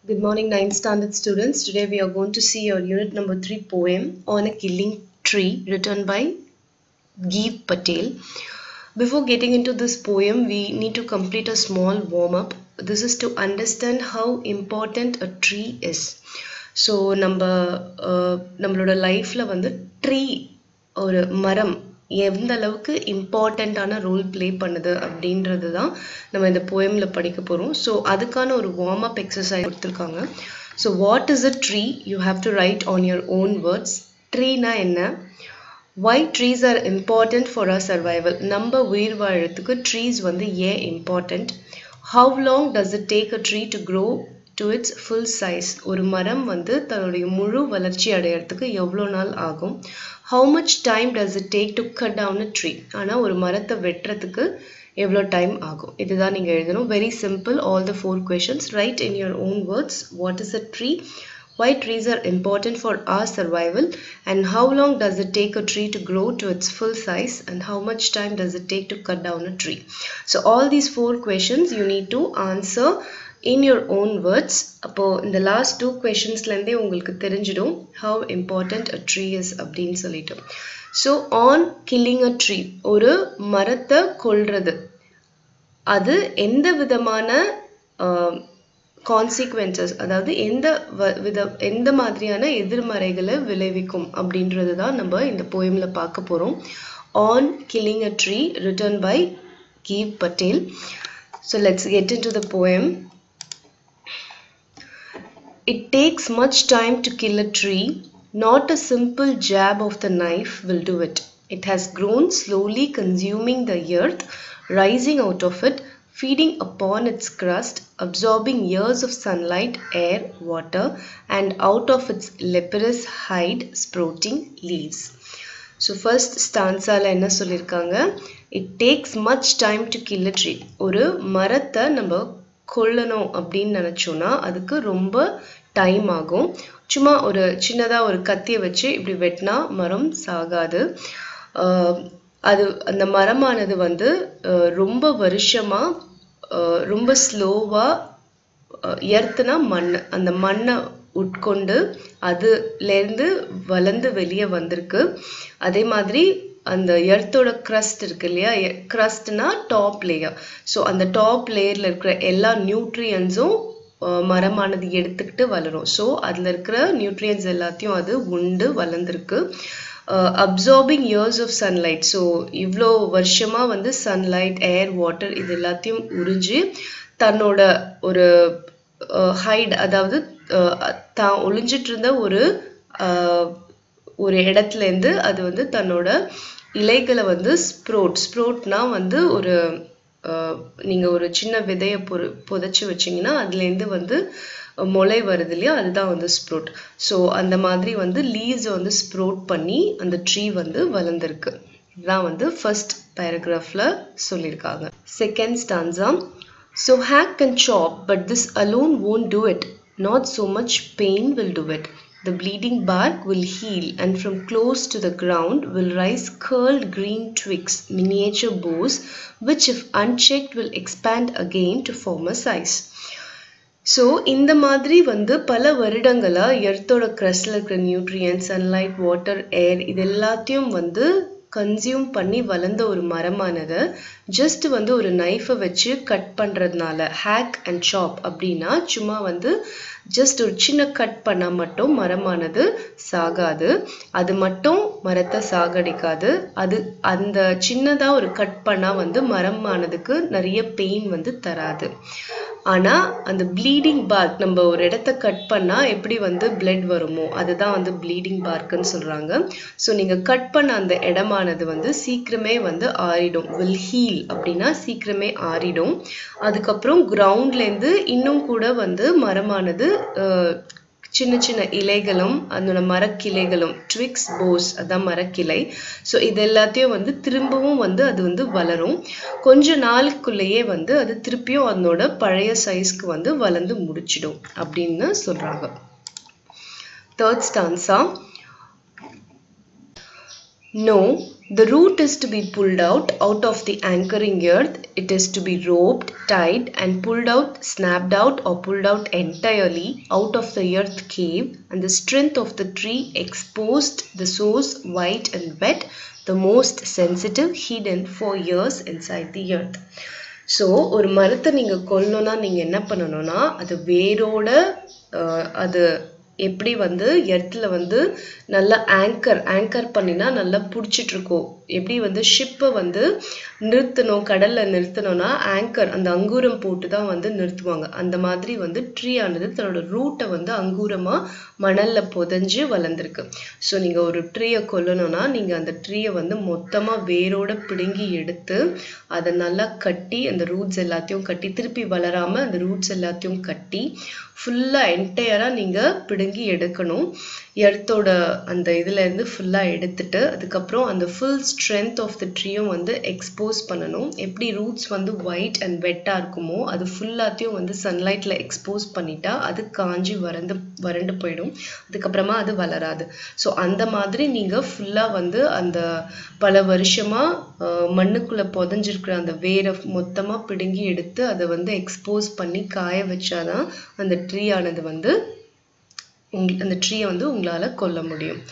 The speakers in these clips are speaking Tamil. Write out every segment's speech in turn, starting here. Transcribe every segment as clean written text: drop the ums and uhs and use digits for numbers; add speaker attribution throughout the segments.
Speaker 1: Good morning, 9th standard students. Today we are going to see your unit number 3 poem on a killing tree written by Geev Patel. Before getting into this poem, we need to complete a small warm-up. This is to understand how important a tree is. So, நம்மளோட லைஃப்ல வந்து ட்ரீ ஒரு மரம் எந்த அளவுக்கு இம்பார்ட்டண்ட்டான ரோல் ப்ளே பண்ணுது அப்படின்றது தான் நம்ம இந்த போயம்ல படிக்க போகிறோம். ஸோ அதுக்கான ஒரு வார்ம் அப் எக்ஸசைஸ் கொடுத்துருக்காங்க. So what is a tree? You have to write on your own words. ட்ரீனா என்ன? Why trees are important for our survival? நம்ம உயிர் வாழறதுக்கு trees வந்து ஏன் important? How long does it take a tree to grow to its full size? ஒரு மரம் வந்து தன்னுடைய முழு வளர்ச்சி அடையறதுக்கு எவ்வளோ நாள் ஆகும்? How much time does it take to cut down a tree? ஆனா ஒரு மரத்தை வெட்டுறதுக்கு எவ்வளோ டைம் ஆகும்? இதுதான் நீங்க எழுதணும். Very simple. All the 4 questions. Write in your own words. What is a tree? Why trees are important for our survival, and how long does it take a tree to grow to its full size, and how much time does it take to cut down a tree? So all these 4 questions you need to answer in your own words. அப்போ இந்த last 2 questionsல இருந்தே உங்களுக்கு தெரிஞ்சிடும் how important a tree is அப்படின்னு சொல்லிட்டு. So on killing a tree, ஒரு மரத்தை கொல்றது அது எந்த விதமான consequences, அதாவது எந்த மாதிரியான எதிர்மறைகளை விளைவிக்கும் அப்படின்றது தான் நம்ம இந்த போயம்ல பார்க்க போறோம். On Killing a Tree, written by Geev Patel. So let's get into the poem. It takes much time to kill a tree. Not a simple jab of the knife will do it. It has grown slowly, consuming the earth, rising out of it, feeding upon its crust, absorbing years of sunlight, air, water, and out of its leprous hide sprouting leaves. So first stanza la enna sollirukanga? It takes much time to kill a tree. ஒரு மரத்தை நம்ம கொல்லணும் அப்படின்னு நினைச்சோம்னா அதுக்கு ரொம்ப டைம் ஆகும். சும்மா ஒரு சின்னதா ஒரு கத்தியை வச்சு இப்படி வெட்டினா மரம் சாகாது. அது அந்த மரமானது வந்து ரொம்ப வருஷமா ரொம்ப ஸ்லோவா எர்த்னா மண், அந்த மண்ணை உட்கொண்டு அதுலேருந்து வளர்ந்து வெளியே வந்திருக்கு. அதே மாதிரி அந்த எர்த்தோட கிரஸ்ட் இருக்கு இல்லையா, கிரஸ்ட்னா டாப் லேயர். ஸோ அந்த டாப் லேயர்ல இருக்கிற எல்லா நியூட்ரியன்ஸும் மரமானது எடுத்துக்கிட்டு வளரும். ஸோ அதில் இருக்கிற நியூட்ரியன்ஸ் எல்லாத்தையும் அது உண்டு வளர்ந்துருக்கு. Absorbing years of sunlight. So இவ்வளோ வருஷமா வந்து சன்லைட், ஏர், வாட்டர் இது எல்லாத்தையும் உறிஞ்சு தன்னோட ஒரு ஹைட், அதாவது தான் ஒளிஞ்சிட்டு இருந்த ஒரு இடத்துல இருந்து அது வந்து தன்னோட இலைகளை வந்து ஸ்ப்ரோட்னா வந்து ஒரு நீங்க ஒரு சின்ன விதையை புதைச்சு வச்சீங்கன்னா அதுலேருந்து வந்து முளை வருது இல்லையா, அதுதான் வந்து ஸ்ப்ரோட். ஸோ அந்த மாதிரி வந்து லீவ்ஸ் வந்து ஸ்ப்ரோட் பண்ணி அந்த ட்ரீ வந்து வளர்ந்துருக்கு. இதுதான் வந்து ஃபர்ஸ்ட் பேராகிராஃப்ல சொல்லியிருக்காங்க. Second stanza. So hack and chop, but this alone won't do it. Not so much pain will do it. The bleeding bark will heal, and from close to the ground will rise curled green twigs, miniature boughs, which if unchecked will expand again to form a size. So இந்த மாதிரி வந்து பல வருடங்களா எர்த்தோட கிரஸ்ட்ல இருக்கிற நியூட்ரியன்ஸ், சன்லைட், வாட்டர், ஏர் இது எல்லாத்தையும் வந்து கன்சியூம் பண்ணி வளர்ந்த ஒரு மரமானது ஜஸ்ட் வந்து ஒரு நைஃபை வச்சு கட் பண்றதுனால, ஹேக் அண்ட் சாப் அப்படின்னா சும்மா வந்து ஜஸ்ட் ஒரு சின்ன கட் பண்ணா மட்டும் மரமானது சாகாது. அது மட்டும் மரத்தை சாகடிக்காது. அது அந்த சின்னதா ஒரு கட் பண்ணா வந்து மரமானதுக்கு நிறைய பெயின் வந்து தராது. ஆனா அந்த ப்ளீடிங் பார்க், நம்ம ஒரு இடத்த கட் பண்ணா எப்படி வந்து பிளட் வருமோ அதுதான் வந்து ப்ளீடிங் பார்க்னு சொல்றாங்க. ஸோ நீங்க கட் பண்ண அந்த இடமானது வந்து சீக்கிரமே வந்து ஆறிடும். வில் ஹீல் அப்படின்னா சீக்கிரமே ஆறிடும். அதுக்கப்புறம் கிரவுண்ட்ல இருந்து இன்னும் கூட வந்து மரமானது சின்ன சின்ன இலைகளும் அதோட மரக்கிளைகளும், ட்விக்ஸ், போஸ் அதான் மரக்கிளை. ஸோ இது எல்லாத்தையும் வந்து திரும்பவும் வந்து அது வந்து வளரும். கொஞ்ச நாளுக்குள்ளேயே வந்து அது திருப்பியும் அதனோட பழைய சைஸ்க்கு வந்து வளர்ந்து முடிச்சிடும் அப்படின்னு சொல்றாங்க. Third stanza. No, The root is to be pulled out of the anchoring earth. It is to be roped, tied and pulled out, snapped out or pulled out entirely out of the earth cave, and the strength of the tree exposed, the source white and wet, the most sensitive hidden for years inside the earth. So ஒரு மரத்தை நீங்க கொல்லணும்னா நீங்க என்ன பண்ணணும்னா அது வேரோட அது எப்படி வந்து எர்த்ல வந்து நல்லா ஆங்கர் பண்ணினா நல்லா புடிச்சிட்டு இருக்கும். எப்படி வந்து ஷிப்பை வந்து நிறுத்தணும், கடல்ல நிறுத்தணும்னா ஆங்கர் அந்த அங்கூரம் போட்டு தான் வந்து நிறுத்துவாங்க. அந்த மாதிரி வந்து ட்ரீ ஆனது தன்னோட ரூட்டை வந்து அங்கூரமா மணல்ல புதைஞ்சு வளர்ந்துருக்கு. ஸோ நீங்க ஒரு ட்ரீயை கொல்லணும்னா நீங்க அந்த ட்ரீயை வந்து மொத்தமா வேரோட பிடுங்கி எடுத்து அதை நல்லா கட்டி அந்த ரூட்ஸ் எல்லாத்தையும் கட்டி திருப்பி வளராம அந்த ரூட்ஸ் எல்லாத்தையும் கட்டி ஃபுல்லா என்டையரா நீங்க பிடுங்கி எடுக்கணும். எர்த்தோட அந்த இதுல இருந்து ஃபுல்லா எடுத்துட்டு அதுக்கப்புறம் அந்த ஃபுல் ஸ்ட்ரென்த் ஆஃப் த ட்ரீயும் வந்து எக்ஸ்போஸ் பண்ணணும். எப்படி ரூட்ஸ் வந்து ஒயிட் அண்ட் வெட்டா இருக்குமோ அது ஃபுல்லாத்தையும் வந்து சன்லைட்ல எக்ஸ்போஸ் பண்ணிட்டா அது காஞ்சி வறண்டு போயிடும். அதுக்கப்புறமா அது வளராது. ஸோ அந்த மாதிரி நீங்க ஃபுல்லா வந்து அந்த பல வருஷமா மண்ணுக்குள்ள புதைஞ்சிருக்கிற அந்த வேரை மொத்தமா பிடுங்கி எடுத்து அதை வந்து எக்ஸ்போஸ் பண்ணி காய வச்சாதான் அந்த ட்ரீ ஆனது வந்து அந்த ட்ரீயை வந்து உங்களால கொல்ல முடியும்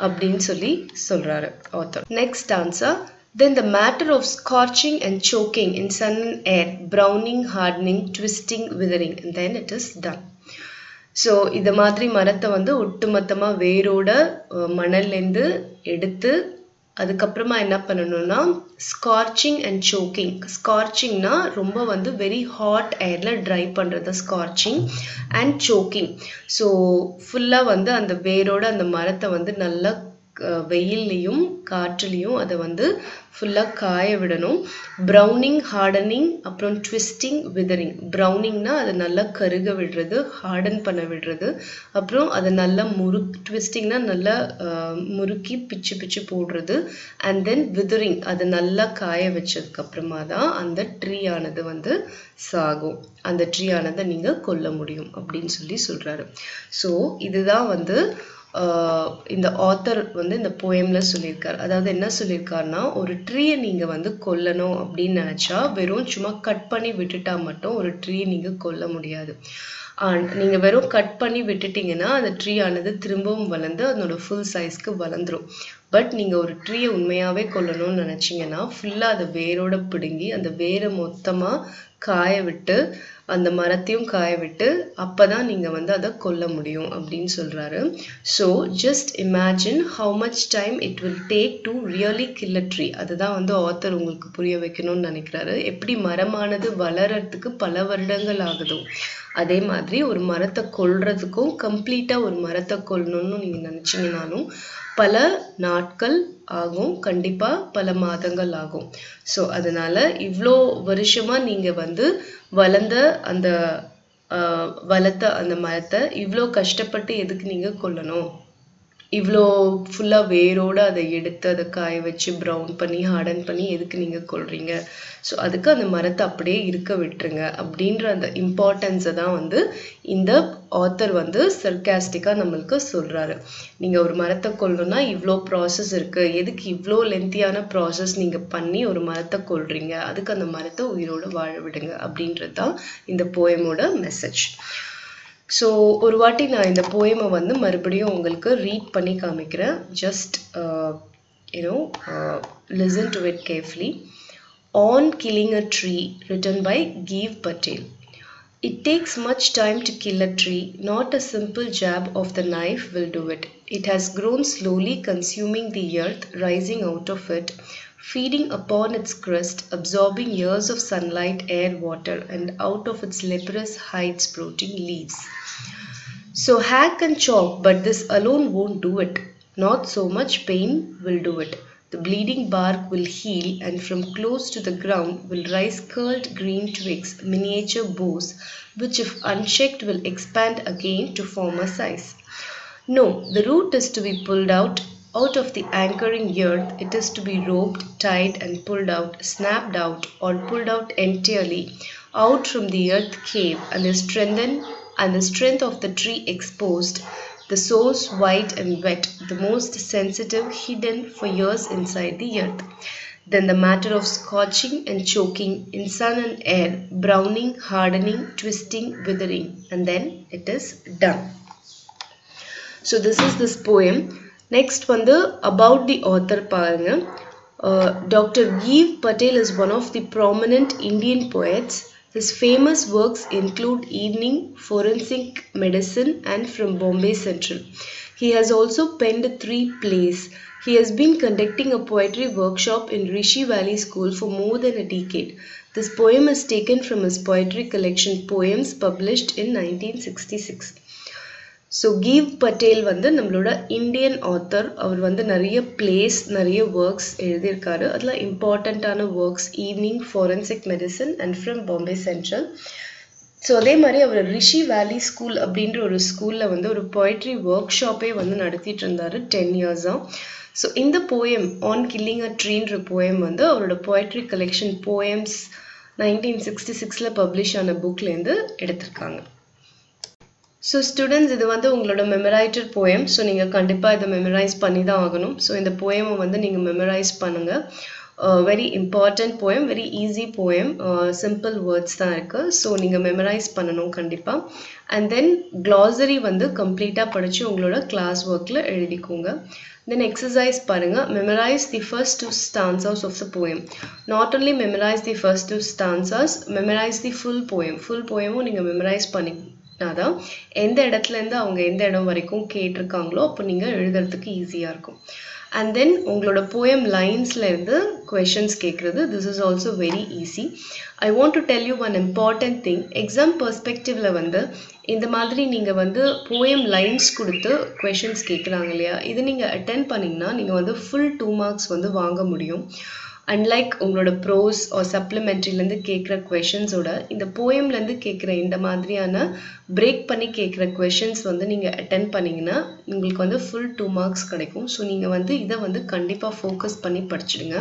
Speaker 1: அப்படின்னு சொல்லி சொல்றாரு author. Next answer. Then the matter of scorching and choking in sun and air, browning, hardening, twisting, withering, and then it is done. So இந்த மாதிரி மரத்தை வந்து ஒட்டுமொத்தமா வேரோட மணல்லேருந்து எடுத்து அதுக்கப்புறமா என்ன பண்ணணும்னா ஸ்கார்ச்சிங் அண்ட் சோக்கிங். ஸ்கார்ச்சிங்னா ரொம்ப வந்து வெரி ஹாட் ஏர்ல ட்ரை பண்றது ஸ்கார்ச்சிங், அண்ட் சோக்கிங். ஸோ ஃபுல்லா வந்து அந்த வேரோட அந்த மரத்தை வந்து நல்லா வெயில்லையும் காற்றுலையும் அதை வந்து ஃபுல்லா காய விடணும். ப்ரௌனிங், ஹார்டனிங், அப்புறம் ட்விஸ்டிங், விதரிங். ப்ரௌனிங்னா அதை நல்லா கருக விடுறது, ஹார்டன் பண்ண விடுறது, அப்புறம் அதை நல்லா ட்விஸ்டிங்னா நல்லா முறுக்கி பிச்சு போடுறது, அண்ட் தென் விதரிங் அதை நல்லா காய வச்சதுக்கு அப்புறமா தான் அந்த ட்ரீ ஆனது வந்து சாகும். அந்த ட்ரீ ஆனதை நீங்க கொல்ல முடியும் அப்படின்னு சொல்லி சொல்றாரு. ஸோ இதுதான் வந்து இந்த ஆத்தர் வந்து இந்த போயம்ல சொல்லியிருக்காரு. அதாவது என்ன சொல்லியிருக்காருன்னா ஒரு ட்ரீயை நீங்க வந்து கொல்லணும் அப்படின்னு நினைச்சா வெறும் சும்மா கட் பண்ணி விட்டுட்டா மட்டும் ஒரு ட்ரீ நீங்க கொல்ல முடியாது. நீங்க வெறும் கட் பண்ணி விட்டுட்டீங்கன்னா அந்த ட்ரீ ஆனது திரும்பவும் வளர்ந்து அதனோட ஃபுல் சைஸ்க்கு வளர்ந்துரும். பட் நீங்க ஒரு ட்ரீயை உண்மையாவே கொல்லணும்னு நினைச்சீங்கன்னா ஃபுல்லா அதை வேரோட பிடுங்கி அந்த வேரை மொத்தமா காய விட்டு அந்த மரத்தையும் காய விட்டு அப்பதான் நீங்க வந்து அதை கொல்ல முடியும் அப்படின்னு சொல்றாரு. So just imagine how much time it will take to really kill a tree. அதுதான் வந்து ஆத்தர் உங்களுக்கு புரிய வைக்கணும்னு நினைக்கிறாரு. எப்படி மரமானது வளர்றதுக்கு பல வருடங்கள் ஆகுதோ அதே மாதிரி ஒரு மரத்தை கொல்றதுக்கும் கம்ப்ளீட்டா ஒரு மரத்தை கொல்லணும்னு நீங்க நினைச்சீங்கன்னாலும் பல நாட்கள் ஆகும், கண்டிப்பா பல மாதங்கள் ஆகும். ஸோ அதனால இவ்வளோ வருஷமா நீங்க வந்து வளர்த்த அந்த மரத்தை இவ்வளோ கஷ்டப்பட்டு எதுக்கு நீங்க கொல்லணும்? இவ்வளோ ஃபுல்லா வேரோட அதை எடுத்து அதை காய வச்சு ப்ரௌன் பண்ணி ஹார்டன் பண்ணி எதுக்கு நீங்க கொல்றீங்க? ஸோ அதுக்கு அந்த மரத்தை அப்படியே இருக்க விட்டுருங்க அப்படின்ற அந்த இம்பார்ட்டன்ஸை தான் வந்து இந்த ஆத்தர் வந்து சர்காஸ்டிக்கா நம்மளுக்கு சொல்றாரு. நீங்க ஒரு மரத்தை கொல்லணும்னா இவ்வளோ ப்ராசஸ் இருக்கு, எதுக்கு இவ்வளோ லென்த்தியான ப்ராசஸ் நீங்க பண்ணி ஒரு மரத்தை கொல்றீங்க? அதுக்கு அந்த மரத்தை உயிரோட வாழ விடுங்க அப்படின்றது தான் இந்த போயமோட மெசேஜ். ஸோ ஒரு வாட்டி நான் இந்த போயமை வந்து மறுபடியும் உங்களுக்கு ரீட் பண்ணி காமிக்கிறேன். Just listen to it carefully. On Killing a Tree, written by Gieve Patel. It takes much time to kill a tree. Not a simple jab of the knife will do it. It has grown slowly, consuming the earth, rising out of it, feeding upon its crust, absorbing years of sunlight, air, water, and out of its leprous hide sprouting leaves. So hack and chop, but this alone won't do it. Not so much pain will do it. The bleeding bark will heal, and from close to the ground will rise curled green twigs, miniature boughs, which if unchecked will expand again to form a size. No, the root is to be pulled out of the anchoring earth. It is to be roped, tied, and pulled out, snapped out, or pulled out entirely out from the earth cave, and the strength of the tree exposed, The source white and wet, the most sensitive hidden for years inside the earth. Then the matter of scorching and choking in sun and air, browning, hardening, twisting, withering, and then it is done. So this is this poem. Next வந்து about the author பாருங்க. Dr. Gieve Patel is one of the prominent Indian poets. His famous works include Evening, Forensic Medicine, and From Bombay Central. He has also penned 3 plays. He has been conducting a poetry workshop in Rishi Valley School for more than a decade. This poem is taken from his poetry collection Poems published in 1966. So Gieve Patel வந்து நம்மளோட இந்தியன் ஆத்தர். அவர் வந்து நிறைய பிளேஸ் நிறைய ஒர்க்ஸ் எழுதியிருக்காரு. அதில் இம்பார்ட்டண்ட்டான works evening, forensic medicine and from Bombay central. So அதே மாதிரி அவர் ரிஷி வேலி ஸ்கூல் அப்படின்ற ஒரு ஸ்கூலில் வந்து ஒரு போய்ட்ரி ஒர்க் ஷாப்பே வந்து நடத்திட்டு இருந்தார் 10 இயர்ஸாக. ஸோ இந்த போயம் ஆன் கில்லிங் அ ட்ரீன்ற போயம் வந்து அவரோட போய்ட்ரி கலெக்ஷன் போயம்ஸ் 1966 பப்ளிஷ் ஆன புக்லேருந்து எடுத்திருக்காங்க. ஸோ ஸ்டூடெண்ட்ஸ், இது வந்து உங்களோட மெமரைட்டட் போயம். ஸோ நீங்கள் கண்டிப்பாக இதை மெமரைஸ் பண்ணி தான் ஆகணும். ஸோ இந்த போயமை வந்து நீங்கள் மெமரைஸ் பண்ணுங்கள். Very important poem, very easy poem, simple words தான் இருக்குது. ஸோ நீங்கள் மெமரைஸ் பண்ணணும் கண்டிப்பாக. அண்ட் தென் க்ளாசரி வந்து கம்ப்ளீட்டாக படித்து உங்களோட கிளாஸ் ஒர்க்கில் எழுதிக்கோங்க. Then exercise பாருங்க. Memorize the first 2 stanzas of the poem. Not only memorize the first 2 stanzas, memorize the full poem. Full poem நீங்கள் மெமரைஸ் பண்ணி தான் எந்த இடத்துலேருந்து அவங்க எந்த இடம் வரைக்கும் கேட்டிருக்காங்களோ அப்போ நீங்கள் எழுதுறதுக்கு ஈஸியாக இருக்கும். அண்ட் தென் உங்களோட போயம் லைன்ஸ்லேருந்து கொஷின்ஸ் கேட்குறது. This is also very easy. I want to tell you one important thing. Exam பெர்ஸ்பெக்டிவில் வந்து இந்த மாதிரி நீங்கள் வந்து போயம் லைன்ஸ் கொடுத்து கொஷின்ஸ் கேட்குறாங்க இல்லையா, இது நீங்கள் அட்டென்ட் பண்ணிங்கன்னா நீங்கள் வந்து ஃபுல் 2 மார்க்ஸ் வந்து வாங்க முடியும். அன்லைக் உங்களோட ப்ரோஸ் ஆர் சப்ளிமெண்ட்ரிலேருந்து கேட்குற கொஷின்ஸோட இந்த போயம்லேருந்து கேட்குற இந்த மாதிரியான பிரேக் பண்ணி கேட்குற கொஷின்ஸ் வந்து நீங்கள் அட்டென்ட் பண்ணிங்கன்னா உங்களுக்கு வந்து ஃபுல் 2 மார்க்ஸ் கிடைக்கும். ஸோ நீங்கள் வந்து இதை வந்து கண்டிப்பாக ஃபோக்கஸ் பண்ணி படிச்சிடுங்க.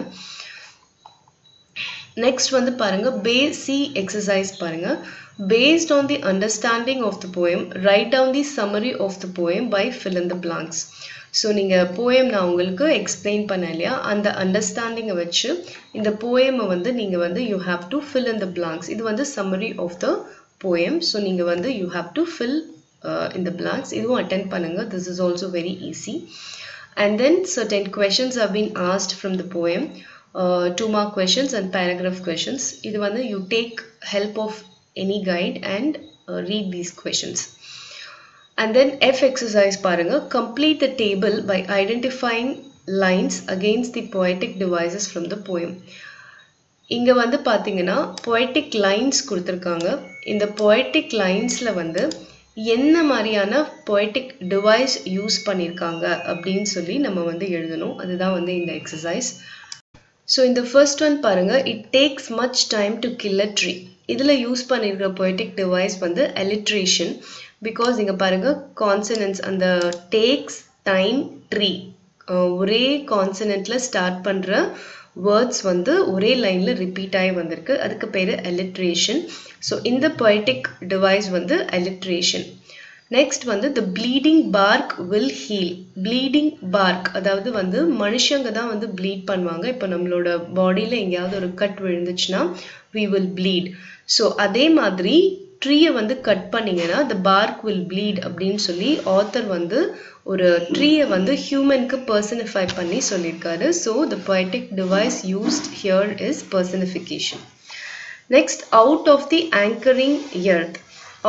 Speaker 1: நெக்ஸ்ட் வந்து பாருங்கள், சி எக்ஸசைஸ் பாருங்கள். Based on the understanding of the poem, write down the summary of the poem by fill in the blanks. So நீங்கள் போயம் நான் உங்களுக்கு எக்ஸ்பிளைன் பண்ண இல்லையா, அந்த அண்டர்ஸ்டாண்டிங்கை வச்சு இந்த போயமை வந்து நீங்கள் வந்து you have to fill in the blanks. இது வந்து summary of the poem. So நீங்கள் வந்து you have to fill in the blanks. இதுவும் அட்டென்ட் பண்ணுங்கள். This is also very easy. And then certain questions have been asked from the poem. 2 mark questions and paragraph questions. இது வந்து you take help of any guide and read these questions. And then F exercise பாருங்க. Complete the table by identifying lines against the poetic devices from the poem. இங்க வந்து பாத்தீங்கன்னா poetic lines கொடுத்திருக்காங்க. இந்த poetic linesல வந்து என்ன மாதிரியான poetic device யூஸ் பண்ணியிருக்காங்க அப்படின்னு சொல்லி நம்ம வந்து எழுதணும். அதுதான் வந்து இந்த எக்ஸசைஸ். ஸோ இந்த ஃபர்ஸ்ட் ஒன் பாருங்க. It takes much time to kill a tree. இதில் யூஸ் பண்ணியிருக்கிற poetic device வந்து alliteration. பிகாஸ் இங்கே பாருங்கள் கான்சனன்ட்ஸ், அந்த டேக்ஸ், டைம், ட்ரீ ஒரே கான்சனன்ட்டில் ஸ்டார்ட் பண்ணுற வேர்ட்ஸ் வந்து ஒரே லைனில் ரிப்பீட் ஆகி வந்திருக்கு. அதுக்கு பேர் alliteration. ஸோ இந்த poetic device வந்து alliteration. நெக்ஸ்ட் வந்து the bleeding bark will heal. bleeding bark அதாவது வந்து மனுஷங்க தான் வந்து ப்ளீட் பண்ணுவாங்க. இப்போ நம்மளோட பாடியில் எங்கேயாவது ஒரு கட் விழுந்துச்சுன்னா we will bleed. ஸோ அதே மாதிரி ட்ரீயை வந்து கட் பண்ணிங்கன்னா the bark will bleed அப்படின்னு சொல்லி ஆத்தர் வந்து ஒரு ட்ரீயை வந்து ஹியூமனுக்கு பர்சனிஃபை பண்ணி சொல்லியிருக்காரு. So the poetic device used here is personification. Next, out of the anchoring earth.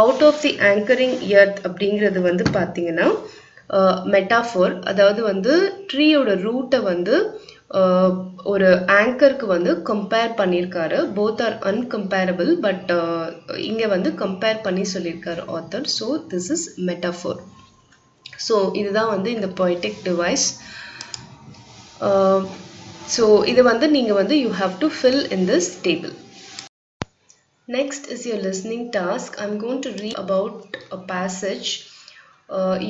Speaker 1: Out of the anchoring earth அப்படிங்கிறது வந்து பார்த்தீங்கன்னா மெட்டாஃபோர். அதாவது வந்து ட்ரீயோட ரூட்டை வந்து ஒரு ஆங்கருக்கு வந்து கம்பேர் பண்ணியிருக்காரு. போத் ஆர் அன்கம்பேரபிள், பட் இங்கே வந்து கம்பேர் பண்ணி சொல்லியிருக்காரு author. So this is metaphor. So இதுதான் வந்து இந்த poetic device. ஸோ இது வந்து நீங்கள் வந்து you have to fill in this table. Next is your listening task. I'm going to read about a passage.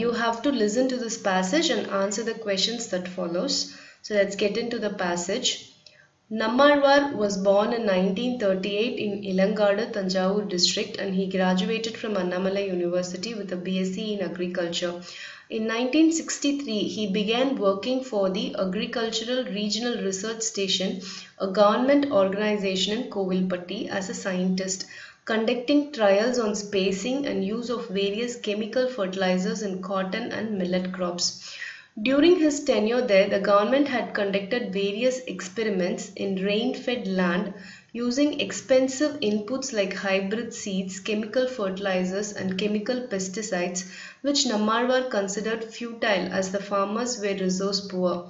Speaker 1: You have to listen to this passage and answer the questions that follows. So let's get into the passage. Nammalwar was born in 1938 in Ilangadu, Tanjavur district, and he graduated from Annamalai University with a BSc in Agriculture. In 1963, he began working for the Agricultural Regional Research Station, a government organization in Kovilpatti, as a scientist, conducting trials on spacing and use of various chemical fertilizers in cotton and millet crops. During his tenure there, the government had conducted various experiments in rain-fed land using expensive inputs like hybrid seeds, chemical fertilizers, and chemical pesticides, which Nammalwar considered futile as the farmers were resource poor.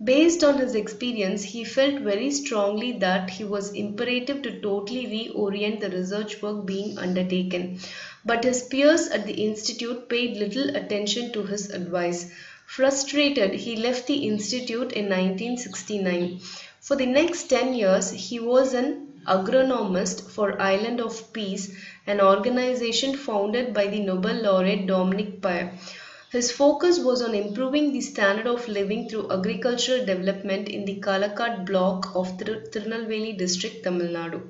Speaker 1: Based on his experience, he felt very strongly that he was imperative to totally reorient the research work being undertaken. But his peers at the institute paid little attention to his advice. Frustrated, he left the institute in 1969. For the next 10 years, he was an agronomist for Island of Peace, an organization founded by the Nobel laureate Dominic Pair. His focus was on improving the standard of living through agricultural development in the Kalakkad block of Tirunelveli district, Tamil Nadu.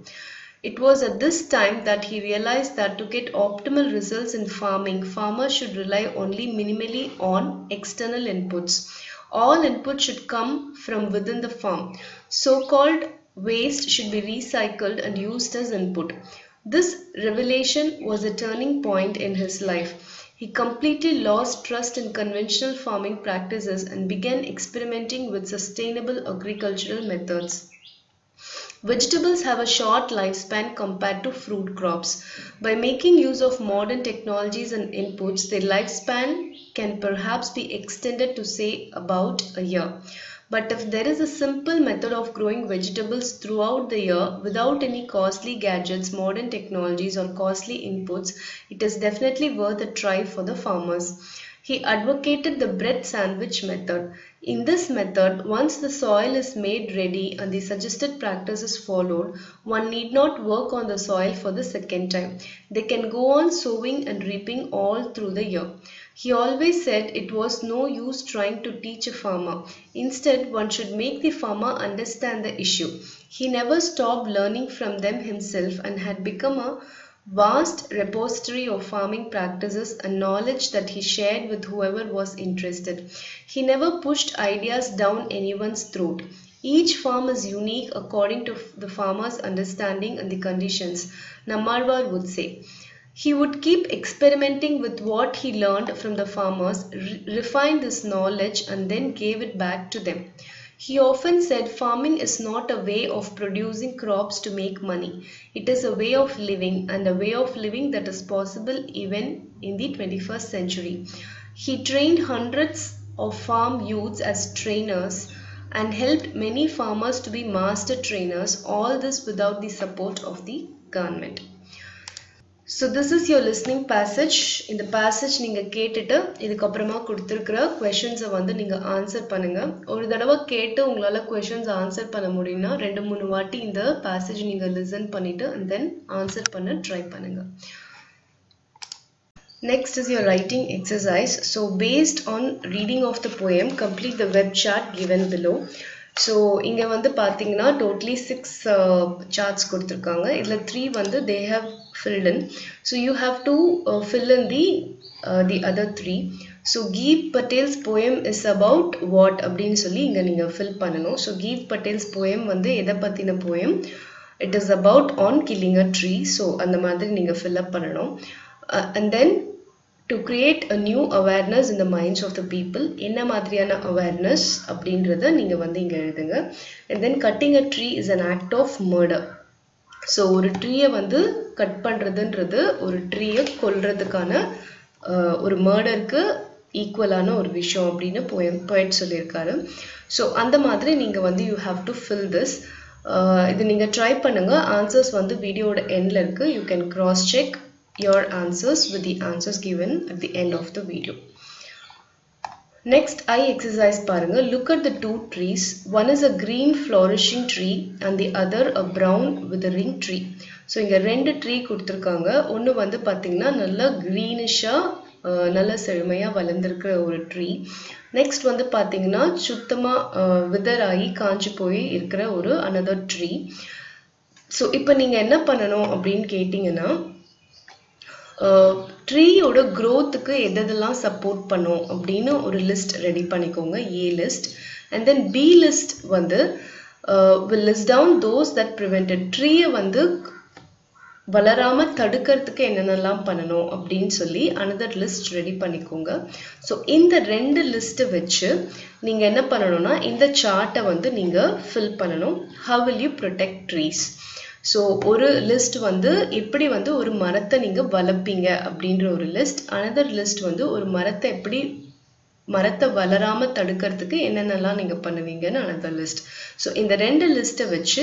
Speaker 1: It was at this time that he realized that to get optimal results in farming, farmers should rely only minimally on external inputs. All inputs should come from within the farm. So-called waste should be recycled and used as input. This revelation was a turning point in his life. He completely lost trust in conventional farming practices and began experimenting with sustainable agricultural methods. Vegetables have a short lifespan compared to fruit crops. By making use of modern technologies and inputs, their lifespan can perhaps be extended to say about a year. But if there is a simple method of growing vegetables throughout the year without any costly gadgets, modern technologies or costly inputs, it is definitely worth a try for the farmers. He advocated the bread sandwich method. In this method, once the soil is made ready and the suggested practice is followed, one need not work on the soil for the second time. They can go on sowing and reaping all through the year. He always said it was no use trying to teach a farmer. Instead, one should make the farmer understand the issue. He never stopped learning from them himself and had become a vast repository of farming practices and knowledge that he shared with whoever was interested. He never pushed ideas down anyone's throat. Each farm is unique according to the farmer's understanding and the conditions, Nammalwar would say. He would keep experimenting with what he learned from the farmers, refined this knowledge and then gave it back to them. He often said farming is not a way of producing crops to make money. It is a way of living, and a way of living that is possible even in the 21st century. He trained hundreds of farm youths as trainers and helped many farmers to be master trainers, all this without the support of the government. So this is your listening passage. In the passage நீங்க கேட்டுட்டு இதுக்கு அப்புறமா கொடுத்திருக்கிற क्वेश्चंस வந்து நீங்க ஆன்சர் பண்ணுங்க. ஒரு தடவை கேட்டு உங்களால क्वेश्चंस ஆன்சர் பண்ண முடியும்னா 2-3 வாட்டி இந்த passage நீங்க listen பண்ணிட்டு and then ஆன்சர் பண்ண ட்ரை பண்ணுங்க. Next is your writing exercise. So based on reading of the poem, complete the web chart given below. So இங்க வந்து பாத்தீங்கன்னா totally 6 charts கொடுத்திருக்காங்க. இதுல 3 வந்து they have filled in. So you have to fill in the other 3. So Geet Patel's poem is about what அப்படின்னு சொல்லி இங்க நீங்க fill பண்ணணும். So Geet Patel's poem வந்து எதை பத்தின poem? It is about on killing a tree. So அந்த மாதிரி நீங்க fill up பண்ணணும். And then to create a new awareness in the minds of the people, என்ன மாதிரியான awareness அப்படின்றத நீங்க வந்து இங்க எழுதுங்க. And then cutting a tree is an act of murder. So ஒரு ட்ரீயை வந்து கட் பண்றதுன்றது ஒரு ட்ரீயை கொல்றதுக்கான ஒரு மர்டருக்கு ஈக்குவலான ஒரு விஷயம் அப்படின்னு poet சொல்லியிருக்காரு. ஸோ அந்த மாதிரி நீங்க வந்து you have to fill this. இது நீங்க ட்ரை பண்ணுங்க. ஆன்சர்ஸ் வந்து வீடியோட எண்ட்ல இருக்கு. You can cross check your answers with the answers given at the end of the video. Next eye exercise பாருங்க. Look at the two trees. One is a green flourishing tree and the other a brown withering tree. So இங்க ரெண்டு ட்ரீ கொடுத்திருக்காங்க. ஒன்னு வந்து பாத்தீங்கன்னா நல்ல greenish-ஆ நல்ல செழுமையாக வளர்ந்துருக்கிற ஒரு ட்ரீ. நெக்ஸ்ட் வந்து பார்த்தீங்கன்னா சுத்தமாக விதராகி காஞ்சி போய் இருக்கிற ஒரு அனதர் ட்ரீ. ஸோ இப்போ நீங்கள் என்ன பண்ணணும் அப்படின்னு கேட்டிங்கன்னா, ட்ரீயோட க்ரோத்துக்கு எதெல்லாம் சப்போர்ட் பண்ணும் அப்படின்னு ஒரு லிஸ்ட் ரெடி பண்ணிக்கோங்க, A list. And then B list வந்து will list down those that prevented. ட்ரீயை வந்து வளராம தடுக்கிறதுக்கு என்னென்னலாம் பண்ணணும் அப்படின்னு சொல்லி அனதர் லிஸ்ட் ரெடி பண்ணிக்கோங்க. ஸோ இந்த 2 லிஸ்ட்டை வச்சு நீங்கள் என்ன பண்ணணும்னா இந்த சார்ட்டை வந்து நீங்கள் ஃபில் பண்ணணும். how will you protect trees? So ஒரு லிஸ்ட் வந்து எப்படி வந்து ஒரு மரத்தை நீங்கள் வளர்ப்பீங்க அப்படின்ற ஒரு லிஸ்ட். அனதர் லிஸ்ட் வந்து ஒரு மரத்தை வளராம தடுக்கிறதுக்கு என்னென்னலாம் நீங்கள் பண்ணுவீங்கன்னு அனதர் லிஸ்ட். ஸோ இந்த 2 லிஸ்ட்டை வச்சு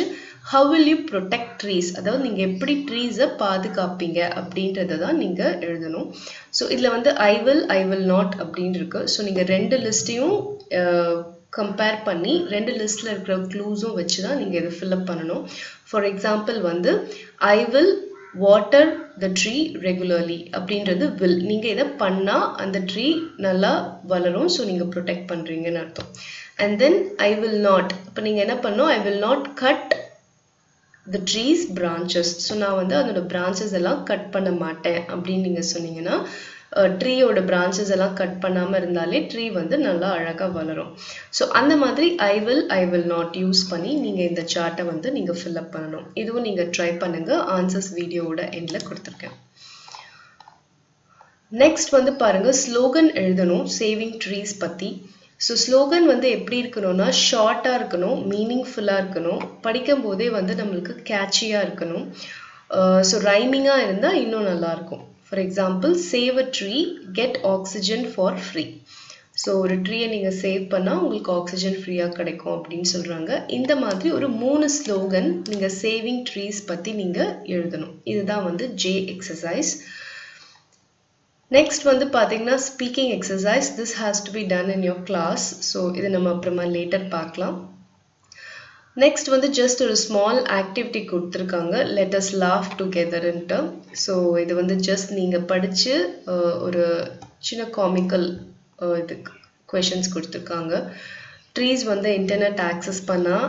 Speaker 1: how will you protect trees, அதாவது நீங்கள் எப்படி ட்ரீஸை பாதுகாப்பீங்க அப்படின்றத தான் நீங்கள் எழுதணும். ஸோ இதில் வந்து I will not அப்படின்னு இருக்கு. ஸோ நீங்கள் 2 லிஸ்ட்டையும் கம்பேர் பண்ணி 2 லிஸ்ட்டில் இருக்கிற க்ளூஸும் வச்சு தான் நீங்கள் இதை ஃபில்அப் பண்ணணும். ஃபார் எக்ஸாம்பிள் வந்து I will water the tree regularly அப்படின்றது will. நீங்கள் இதை பண்ணால் அந்த ட்ரீ நல்லா வளரும். ஸோ நீங்கள் ப்ரொடெக்ட் பண்ணுறீங்கன்னு அர்த்தம். And then I will not, இப்போ நீங்கள் என்ன பண்ணணும், I will not cut the trees branches. So நான் வந்து அதோட branches எல்லாம் கட் பண்ண மாட்டேன் அப்படின்னு நீங்கள் சொன்னீங்கன்னா, ட்ரீயோட branches எல்லாம் கட் பண்ணாமல் இருந்தாலே ட்ரீ வந்து நல்லா அழகாக வளரும். ஸோ அந்த மாதிரி I will not யூஸ் பண்ணி நீங்கள் இந்த சார்ட்டை வந்து நீங்கள் ஃபில்அப் பண்ணணும். இதுவும் நீங்கள் ட்ரை பண்ணுங்கள், ஆன்சர்ஸ் வீடியோவோட எண்டில் கொடுத்துருக்கேன். நெக்ஸ்ட் வந்து பாருங்கள், ஸ்லோகன் எழுதணும் சேவிங் ட்ரீஸ் பற்றி. ஸோ ஸ்லோகன் வந்து எப்படி இருக்கணும்னா ஷார்ட்டாக இருக்கணும், மீனிங்ஃபுல்லாக இருக்கணும், படிக்கும் போதே வந்து நம்மளுக்கு கேட்சியாக இருக்கணும். ஸோ ரைமிங்காக இருந்தால் இன்னும் நல்லாயிருக்கும். For example, save a tree, get oxygen for free. So ஒரு ட்ரீயை நீங்கள் சேவ் பண்ணால் உங்களுக்கு ஆக்சிஜன் ஃப்ரீயாக கிடைக்கும் அப்படின்னு சொல்கிறாங்க. இந்த மாதிரி ஒரு 3 ஸ்லோகன் நீங்கள் சேவிங் ட்ரீஸ் பற்றி நீங்கள் எழுதணும். இதுதான் வந்து ஜே எக்ஸசைஸ். நெக்ஸ்ட் வந்து பார்த்தீங்கன்னா speaking exercise. This has to be done in your class. So இது நம்ம அப்புறமா லேட்டர் பார்க்கலாம். நெக்ஸ்ட் வந்து ஜஸ்ட் ஒரு ஸ்மால் ஆக்டிவிட்டி கொடுத்துருக்காங்க, லெட் அஸ் லாஃப் டுகெதர்ன்ட்டு. ஸோ இது வந்து ஜஸ்ட் நீங்கள் படித்து ஒரு சின்ன காமிக்கல் இது கொஷின்ஸ் கொடுத்துருக்காங்க. ட்ரீஸ் வந்து இன்டர்நெட் ஆக்சஸ் பண்ணால்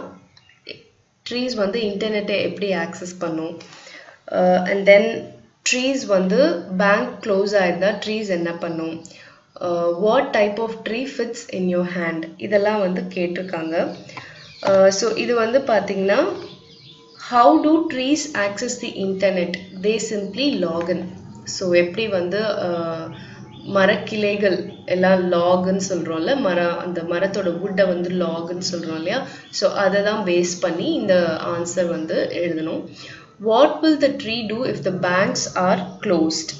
Speaker 1: ட்ரீஸ் வந்து இன்டர்நெட்டை எப்படி ஆக்சஸ் பண்ணும், அண்ட் தென் ட்ரீஸ் வந்து பேங்க் க்ளோஸ் ஆயிருந்தா ட்ரீஸ் என்ன பண்ணும், what type of tree fits in your hand, இதெல்லாம் வந்து கேட்டிருக்காங்க. ஸோ இது வந்து பார்த்தீங்கன்னா how do trees access the internet? they simply log in. So எப்படி வந்து மரக்கிளைகள் எல்லாம் லாகுன்னு சொல்கிறோம்ல, அந்த மரத்தோட வுட்டை வந்து லாகுன்னு சொல்கிறோம் இல்லையா, ஸோ அதை தான் பேஸ் பண்ணி இந்த ஆன்சர் வந்து எழுதணும். What will the tree do if the banks are closed?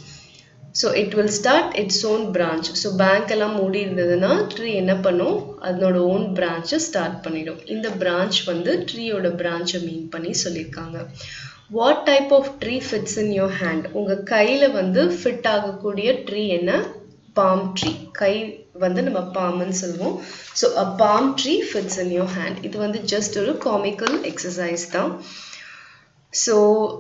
Speaker 1: So it will start its own branch. So bank எல்லாம் மூடி இருந்ததுன்னா ட்ரீ என்ன பண்ணும், அதனோட ஓன் பிரான்ச்சை ஸ்டார்ட் பண்ணிடும். இந்த பிரான்ச் வந்து ட்ரீயோட பிரான்ச்சை மீன் பண்ணி சொல்லியிருக்காங்க. What type of tree fits in your hand? உங்கள் கையில் வந்து ஃபிட் ஆகக்கூடிய ட்ரீ என்ன, பாம் ட்ரீ. கை வந்து நம்ம பாம்னு சொல்லுவோம். So a bomb tree fits in your hand. இது வந்து ஜஸ்ட் ஒரு காமிக்கல் எக்ஸசைஸ் தான். ஸோ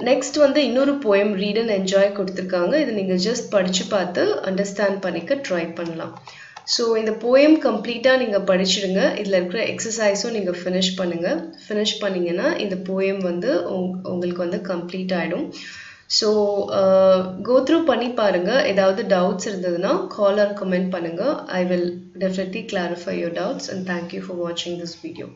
Speaker 1: நெக்ஸ்ட் வந்து இன்னொரு போயம் ரீட் அண்ட் என்ஜாய் கொடுத்துருக்காங்க. இது நீங்கள் ஜஸ்ட் படித்து பார்த்து அண்டர்ஸ்டாண்ட் பண்ணிக்க ட்ரை பண்ணலாம். ஸோ இந்த போயம் கம்ப்ளீட்டாக நீங்கள் படிச்சுடுங்க. இதில் இருக்கிற எக்ஸசைஸும் நீங்கள் ஃபினிஷ் பண்ணுங்கள். ஃபினிஷ் பண்ணிங்கன்னா இந்த போயம் வந்து உங்களுக்கு வந்து கம்ப்ளீட் ஆகிடும். ஸோ கோ த்ரூ பண்ணி பாருங்கள். ஏதாவது டவுட்ஸ் இருந்ததுன்னா கால் ஆர் கமெண்ட் பண்ணுங்கள். I will definitely clarify your doubts and thank you for வாட்சிங் திஸ் வீடியோ.